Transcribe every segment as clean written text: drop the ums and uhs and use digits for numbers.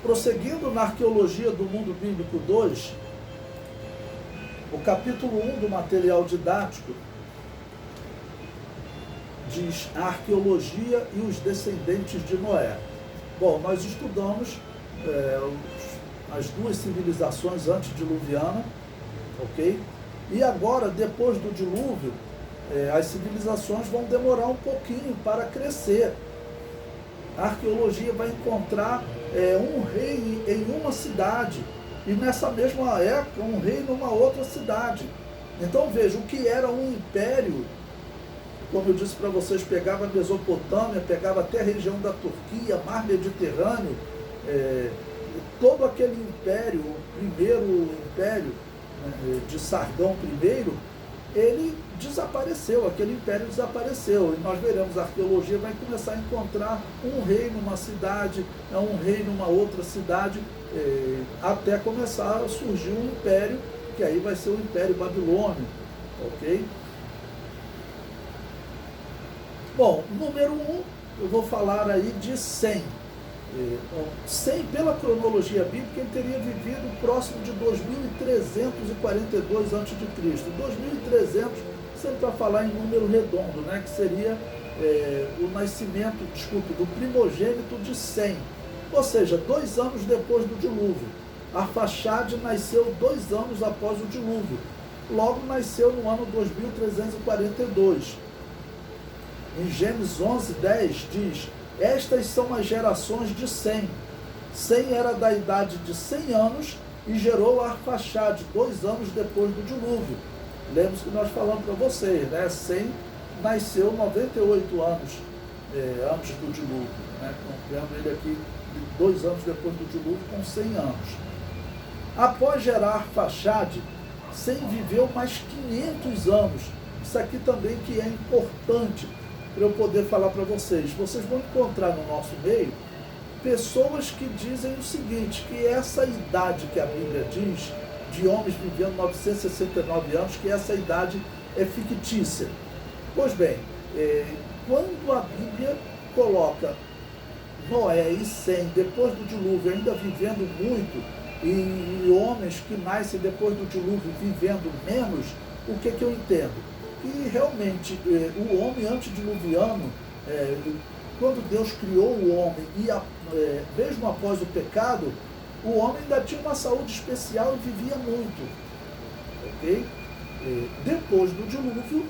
Prosseguindo na Arqueologia do Mundo Bíblico 2, o capítulo 1 do material didático diz a arqueologia e os descendentes de Noé. Bom, nós estudamos as duas civilizações antediluvianas, ok? E agora, depois do dilúvio, as civilizações vão demorar um pouquinho para crescer. A arqueologia vai encontrar um rei em uma cidade, e nessa mesma época um rei numa outra cidade. Então veja, o que era um império, como eu disse para vocês, pegava a Mesopotâmia, pegava até a região da Turquia, Mar Mediterrâneo, todo aquele império, o primeiro império de Sargão I, ele desapareceu, aquele império desapareceu, e nós veremos, a arqueologia vai começar a encontrar um rei numa cidade, um rei numa outra cidade, até começar a surgir um império, que aí vai ser o Império Babilônio, ok? Bom, número 1, eu vou falar aí de Sem. Sem, pela cronologia bíblica, ele teria vivido próximo de 2342 a.C. 2300, sempre para falar em número redondo, né, que seria o nascimento, do primogênito de Sem. Ou seja, 2 anos depois do dilúvio. Arfaxade nasceu 2 anos após o dilúvio. Logo nasceu no ano 2342. Em Gênesis 11:10 diz: estas são as gerações de Sem. Sem era da idade de 100 anos e gerou Arfaxade 2 anos depois do dilúvio. Lembra que nós falamos para vocês, né? Sem nasceu 98 anos antes do dilúvio, né? Vendo ele aqui 2 anos depois do dilúvio, com 100 anos. Após gerar Arfaxade, Sem viveu mais 500 anos. Isso aqui também que é importante para eu poder falar para vocês. Vocês vão encontrar no nosso meio pessoas que dizem o seguinte, que essa idade que a Bíblia diz, de homens vivendo 969 anos, que essa idade é fictícia. Pois bem, quando a Bíblia coloca Noé e Sem, depois do dilúvio, ainda vivendo muito, e homens que nascem depois do dilúvio vivendo menos, o que eu entendo? Que realmente o homem antediluviano, quando Deus criou o homem, e mesmo após o pecado, o homem ainda tinha uma saúde especial e vivia muito. Ok? Depois do dilúvio,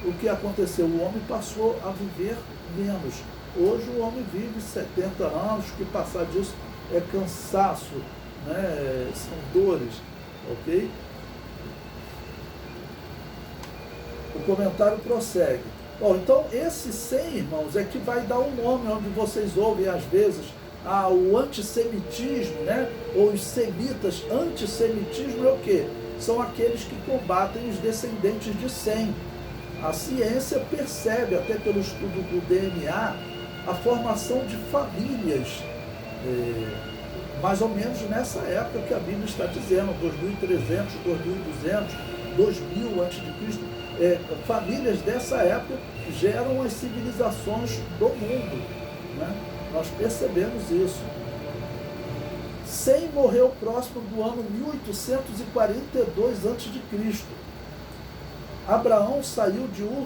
o que aconteceu? O homem passou a viver menos. Hoje o homem vive 70 anos, que passar disso é cansaço, né? São dores. Ok? O comentário prossegue. Bom, então esse Sem, irmãos, é que vai dar um nome, onde vocês ouvem às vezes o antissemitismo, né? Ou os semitas. Antissemitismo é o quê? São aqueles que combatem os descendentes de Sem. A ciência percebe, até pelo estudo do DNA, a formação de famílias, mais ou menos nessa época que a Bíblia está dizendo, 2300, 2200, 2000 a.C., famílias dessa época geram as civilizações do mundo, né? Nós percebemos isso. Sem morreu próximo do ano 1842 a.C. Abraão saiu de Ur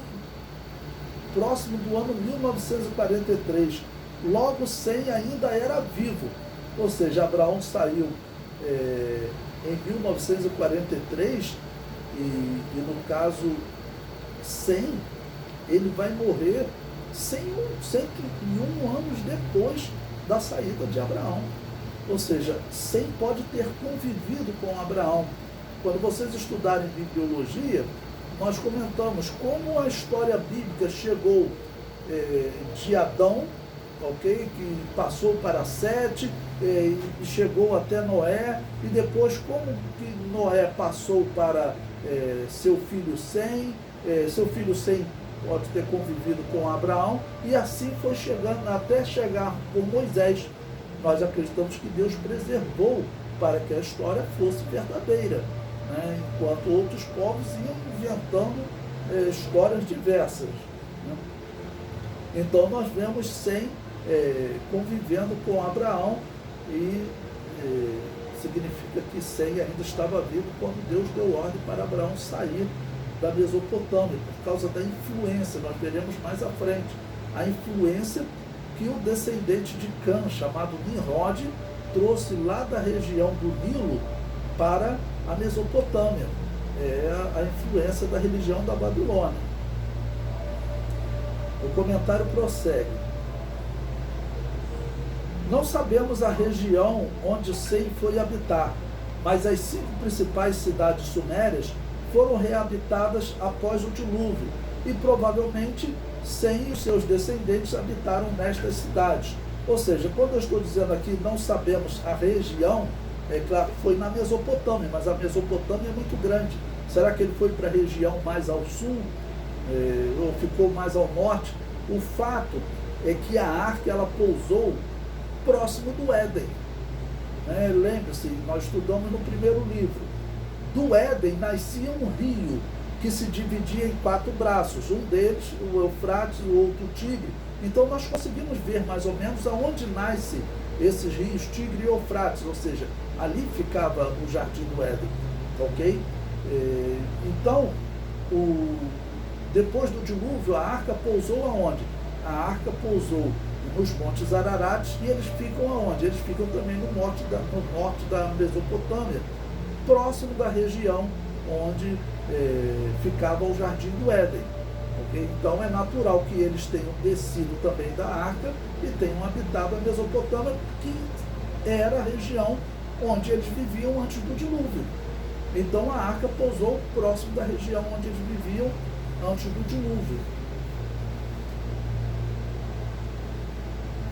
próximo do ano 1943. Logo, Sem ainda era vivo. Ou seja, Abraão saiu em 1943 e no caso, Sem, ele vai morrer 101 anos depois da saída de Abraão. Ou seja, Sem pode ter convivido com Abraão. Quando vocês estudarem bibliologia, nós comentamos como a história bíblica chegou de Adão, ok? Que passou para Sete, e chegou até Noé, e depois como que Noé passou para seu filho Sem, seu filho Sem pode ter convivido com Abraão, e assim foi chegando até chegar por Moisés. Nós acreditamos que Deus preservou para que a história fosse verdadeira, né? Enquanto outros povos iam inventando histórias diversas, né? Então nós vemos Sem convivendo com Abraão, e significa que Sem ainda estava vivo quando Deus deu ordem para Abraão sair da Mesopotâmia, por causa da influência, nós veremos mais à frente, a influência que o descendente de Cã, chamado Nimrod, trouxe lá da região do Nilo para a Mesopotâmia. É a influência da religião da Babilônia. O comentário prossegue. Não sabemos a região onde Sem foi habitar, mas as 5 principais cidades sumérias foram reabitadas após o dilúvio, e provavelmente Sem e os seus descendentes habitaram nestas cidades. Ou seja, quando eu estou dizendo aqui não sabemos a região, é claro, foi na Mesopotâmia, mas a Mesopotâmia é muito grande. Será que ele foi para a região mais ao sul, ou ficou mais ao norte? O fato é que a arca ela pousou próximo do Éden. Lembre-se, nós estudamos no primeiro livro. Do Éden nascia um rio que se dividia em 4 braços, um deles o Eufrates, o outro o Tigre. Então nós conseguimos ver mais ou menos aonde nascem esses rios, Tigre e Eufrates, ou seja, ali ficava o Jardim do Éden, ok? Então, depois do dilúvio, a arca pousou aonde? A arca pousou nos Montes Ararates, e eles ficam aonde? Eles ficam também no norte da Mesopotâmia, próximo da região onde ficava o Jardim do Éden. Okay? Então é natural que eles tenham descido também da arca e tenham habitado a Mesopotâmia, que era a região onde eles viviam antes do dilúvio. Então a arca pousou próximo da região onde eles viviam antes do dilúvio.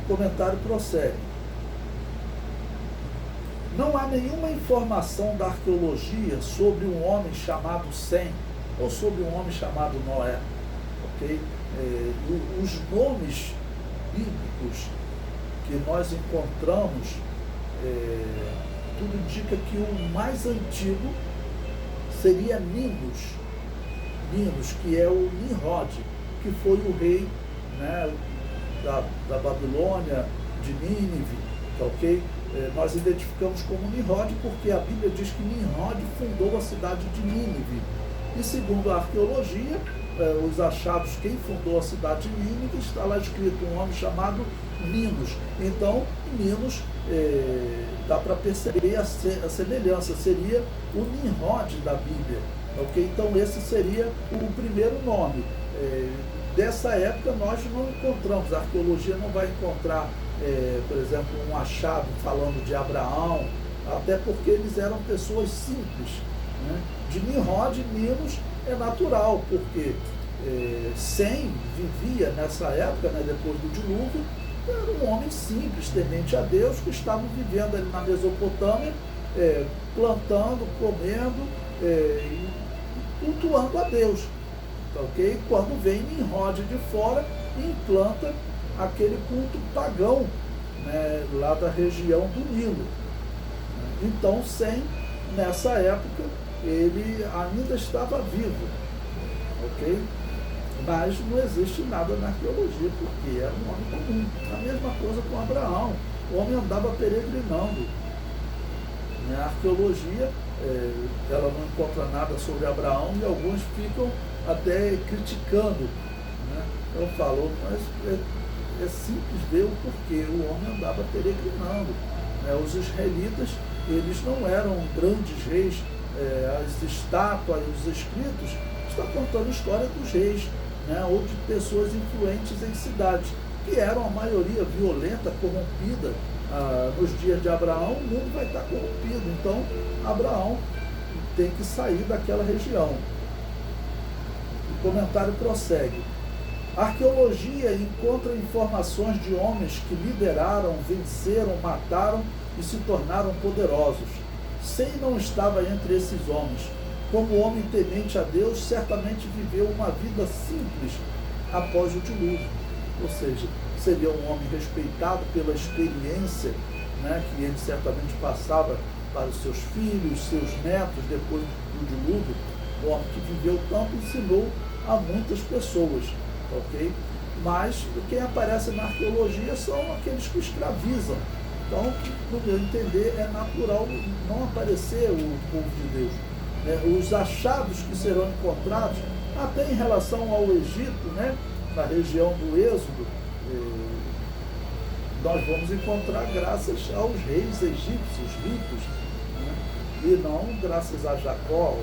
O comentário prossegue. Não há nenhuma informação da arqueologia sobre um homem chamado Sem ou sobre um homem chamado Noé. Okay? Os nomes bíblicos que nós encontramos, tudo indica que o mais antigo seria Minos, que é o Nimrod, que foi o rei, né, da Babilônia, de Nínive, ok? Nós identificamos como Nimrod porque a Bíblia diz que Nimrod fundou a cidade de Nínive. E segundo a arqueologia, os achados, quem fundou a cidade de Nínive, está lá escrito um homem chamado Minos. Então, Minos, dá para perceber a semelhança, seria o Nimrod da Bíblia. Okay? Então, esse seria o primeiro nome. Dessa época, nós não encontramos, a arqueologia não vai encontrar, por exemplo, um achado falando de Abraão, até porque eles eram pessoas simples. Né? De Nimrod, Minos, é natural, porque Sem vivia nessa época, né, depois do dilúvio, era um homem simples, temente a Deus, que estava vivendo ali na Mesopotâmia, plantando, comendo, e cultuando a Deus. Okay? Quando vem Nimrod de fora e implanta aquele culto pagão, né, lá da região do Nilo. Então, Sem, nessa época, ele ainda estava vivo, ok? Mas não existe nada na arqueologia, porque era um homem comum. A mesma coisa com Abraão, o homem andava peregrinando. A arqueologia, ela não encontra nada sobre Abraão e alguns ficam até criticando. Né? Eu falo, mas é simples ver o porquê o homem andava peregrinando. Né? Os israelitas, eles não eram grandes reis. As estátuas, os escritos, está contando a história dos reis, né? Ou de pessoas influentes em cidades, que eram a maioria violenta, corrompida. Nos dias de Abraão, o mundo vai estar corrompido. Então, Abraão tem que sair daquela região. O comentário prossegue. A arqueologia encontra informações de homens que lideraram, venceram, mataram e se tornaram poderosos. Sem não estava entre esses homens. Como homem temente a Deus, certamente viveu uma vida simples após o dilúvio. Ou seja, seria um homem respeitado pela experiência, né, que ele certamente passava para os seus filhos, seus netos, depois do dilúvio. Um homem que viveu tanto ensinou a muitas pessoas, ok? Mas quem aparece na arqueologia são aqueles que escravizam, Então, no meu entender, é natural não aparecer o povo de Deus. Os achados que serão encontrados, até em relação ao Egito, né, na região do Êxodo, nós vamos encontrar graças aos reis egípcios ricos, né, e não graças a Jacó.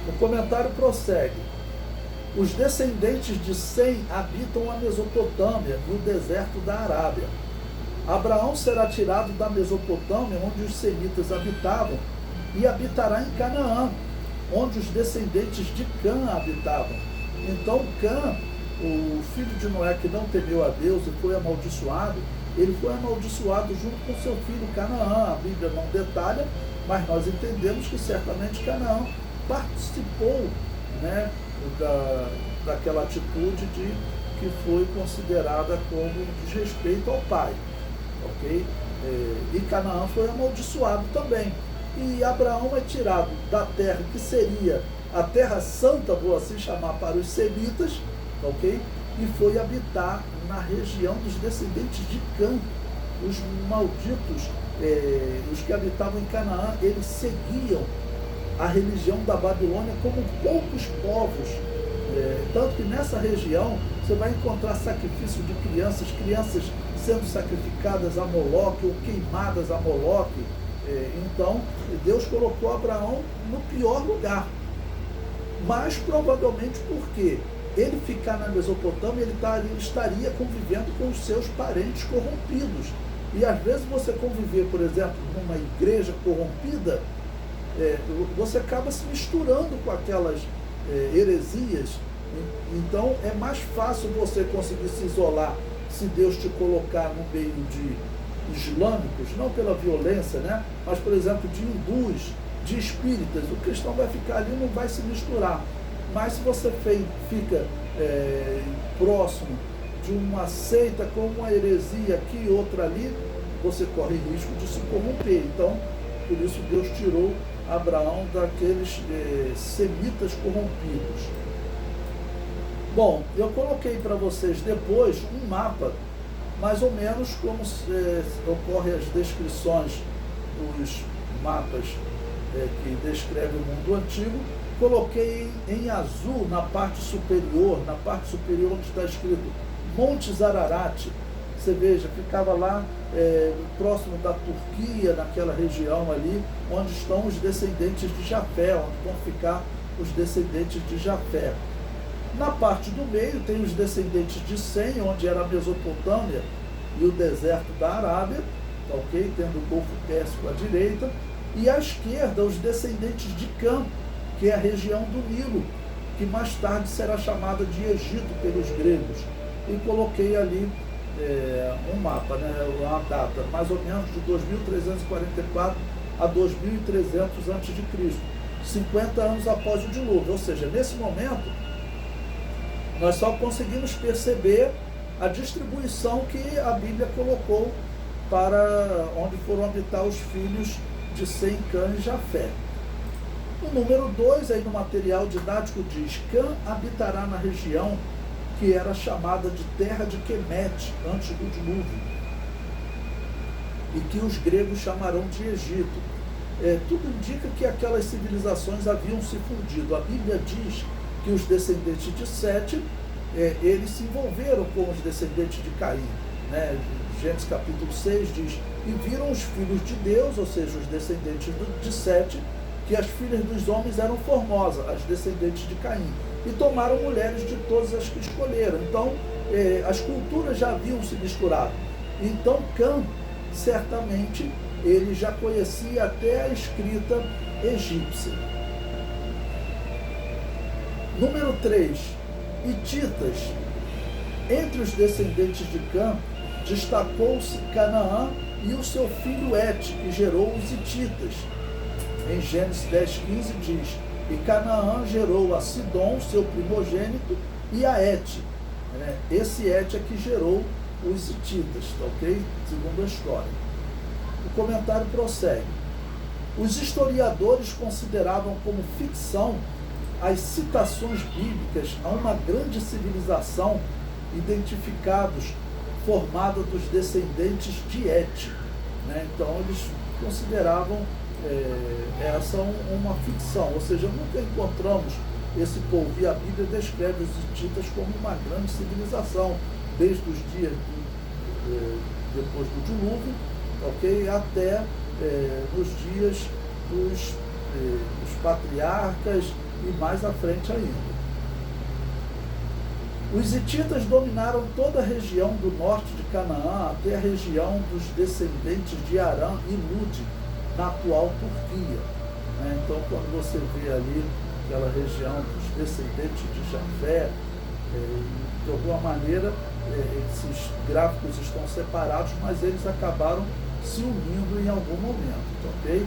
O comentário prossegue. Os descendentes de Sem habitam a Mesopotâmia e o deserto da Arábia. Abraão será tirado da Mesopotâmia, onde os semitas habitavam, e habitará em Canaã, onde os descendentes de Cã habitavam. Então Cã, o filho de Noé que não temeu a Deus e foi amaldiçoado, ele foi amaldiçoado junto com seu filho Canaã. A Bíblia não detalha, mas nós entendemos que certamente Canaã participou, né, daquela atitude que foi considerada como desrespeito ao pai, ok? E Canaã foi amaldiçoado também. E Abraão é tirado da terra que seria a terra santa, vou assim chamar, para os semitas, ok? E foi habitar na região dos descendentes de Cã. Os malditos, os que habitavam em Canaã, eles seguiam a religião da Babilônia como poucos povos. Tanto que nessa região você vai encontrar sacrifício de crianças sendo sacrificadas a Moloque ou queimadas a Moloque. Então, Deus colocou Abraão no pior lugar. Mas provavelmente porque ele ficar na Mesopotâmia, ele estaria convivendo com os seus parentes corrompidos. E às vezes você conviver, por exemplo, numa igreja corrompida, você acaba se misturando com aquelas heresias. Então é mais fácil você conseguir se isolar se Deus te colocar no meio de islâmicos, não pela violência, né? Mas, por exemplo, de hindus, de espíritas. O cristão vai ficar ali, não vai se misturar. Mas se você fica próximo de uma seita com uma heresia aqui e outra ali, você corre risco de se corromper. Então, por isso Deus tirou Abraão daqueles semitas corrompidos. Bom, eu coloquei para vocês depois um mapa, mais ou menos como ocorrem as descrições dos mapas que descrevem o mundo antigo. Coloquei em azul na parte superior onde está escrito Montes Ararat. Você veja, ficava lá próximo da Turquia, naquela região ali, onde estão os descendentes de Jafé, onde vão ficar os descendentes de Jafé. Na parte do meio tem os descendentes de Sem, onde era a Mesopotâmia e o deserto da Arábia, ok? Tendo o Golfo Pérsico à direita. E à esquerda, os descendentes de Cã, que é a região do Nilo, que mais tarde será chamada de Egito pelos gregos. E coloquei ali um mapa, né, uma data, mais ou menos de 2344 a 2300 a.C., 50 anos após o dilúvio. Ou seja, nesse momento, nós só conseguimos perceber a distribuição que a Bíblia colocou para onde foram habitar os filhos de Sem, Cã e Jafé. O número 2, aí no material didático, diz: Cã habitará na região que era chamada de terra de Quemete, antes do dilúvio, e que os gregos chamarão de Egito. Tudo indica que aquelas civilizações haviam se fundido. A Bíblia diz que os descendentes de Sete, eles se envolveram com os descendentes de Caim, né? Gênesis capítulo 6 diz: e viram os filhos de Deus, ou seja, os descendentes de Sete, que as filhas dos homens eram formosas, as descendentes de Caim, e tomaram mulheres de todas as que escolheram. Então, as culturas já haviam se misturado. Então, Cã, certamente, ele já conhecia até a escrita egípcia. Número 3, hititas. Entre os descendentes de Cã, destacou-se Canaã e o seu filho Et, que gerou os hititas. Em Gênesis 10:15 diz: e Canaã gerou a Sidom, seu primogênito, e a Et. Esse Et é que gerou os hititas, ok? Segundo a história. O comentário prossegue. Os historiadores consideravam como ficção as citações bíblicas a uma grande civilização, identificados formada dos descendentes de Et, né? Então eles consideravam essa uma ficção, ou seja, nunca encontramos esse povo, e a Bíblia descreve os hititas como uma grande civilização, desde os dias depois do dilúvio, ok, até nos dias dos patriarcas e mais à frente ainda. Os hititas dominaram toda a região do norte de Canaã até a região dos descendentes de Arã e Lude, na atual Turquia, né? Então, quando você vê ali aquela região dos descendentes de Jafé, de alguma maneira esses gráficos estão separados, mas eles acabaram se unindo em algum momento, ok?